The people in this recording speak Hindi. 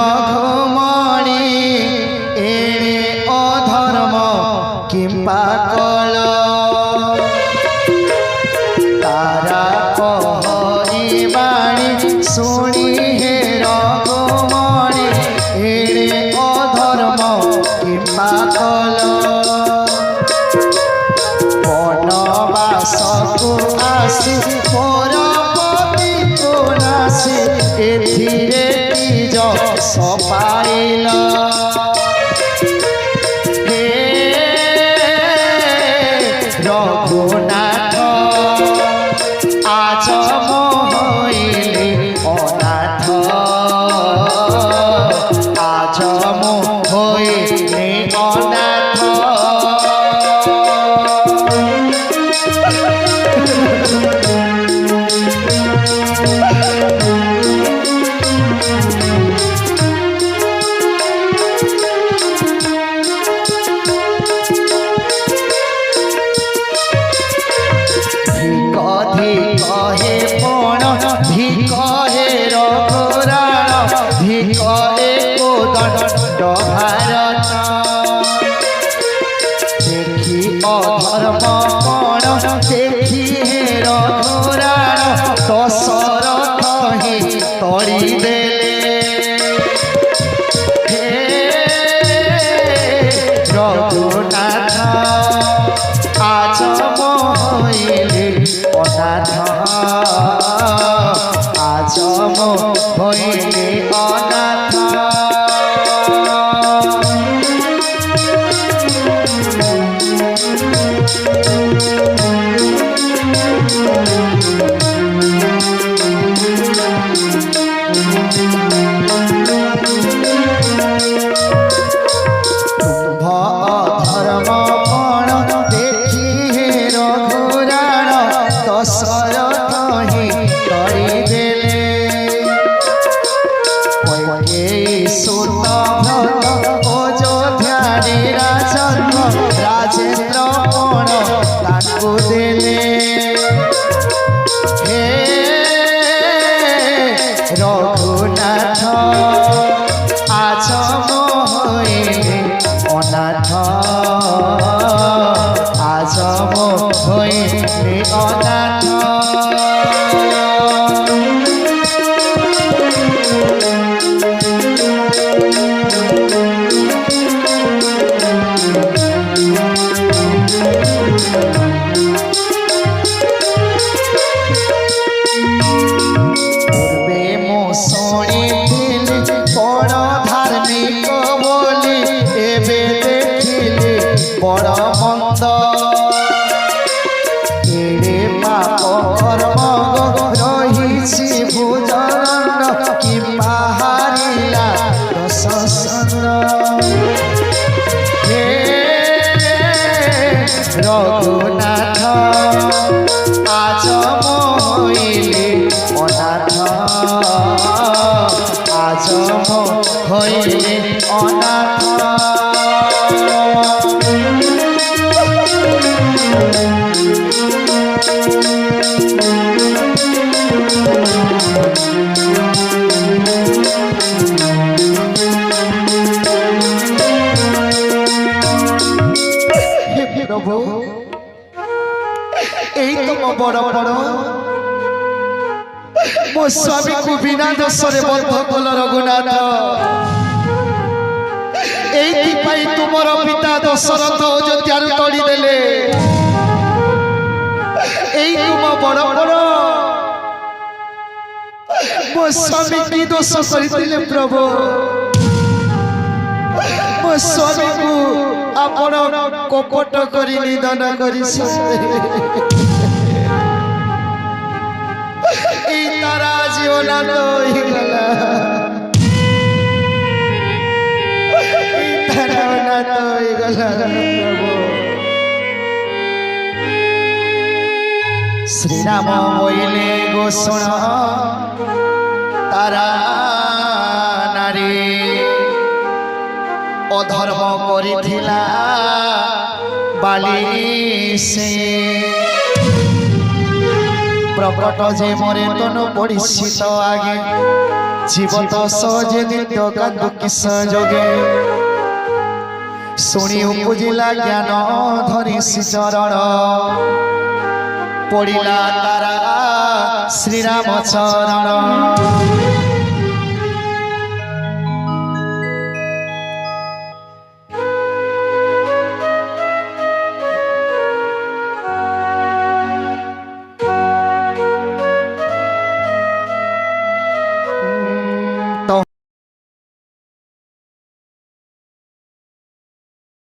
रघुमणि एणे अधर्म किंपा कल तारा कहरी बाणी शुणी हे रघुमणि एणे अधर्म किंपा कल बनवासकु आसी परपति कोनासी एथिरे सपाइल हे रघुनाथ आज मोहिले अनाथ आज मोहिले अनाथ कहे पण धिक हे रघुराण धिक एको दंड भारत देखी अधर्म पण देखी हे रघुराण दशरथ ही तड़ी देले हे रघुनाथ आज मोहिले अनाथ आज मोहिले अनाथ धर्म पण देखी हे रघुराण दशरथ ही तड़ी देले सुत भक्त अयोध्या राजन राजेन्द्र पण ताकू देले हे रघुनाथ आज मोहिले अनाथ आज मोहिले अनाथ पूर्वे मो शुणिथिली बड़ धार्मिक बोली एबे देखिली बड़ मंद एड़े पाप कर्म रही भुजंड कि बाहरिला दशसंद हे रघुनाथ आज मोहिले अनाथ आज मोहिले अनाथ प्रभु यही तो मो बड़ बड़ मो स्वामी को बिना दशरे बंध कल रघुनाथ एई तुमर पिता दशरथ अयोध्या तड़ी देले एई तुम बड़ बड़ मो स्वामी की दोष करथिले प्रभु मो स्वामी को आपण कपट करी निधन करी तारा जीवन तो गला तारा तो गला प्रभु श्री राम बोले गो सुन तारा नारी अधर्म करिथिला बाली से प्रकट जे मोरे तनु पड़िसी तो आगे जीवत सहजे नित्य कांदु किस जोगे शुणी उपजिला ज्ञान धरिसी चरण पड़िला तारा श्रीराम चरण।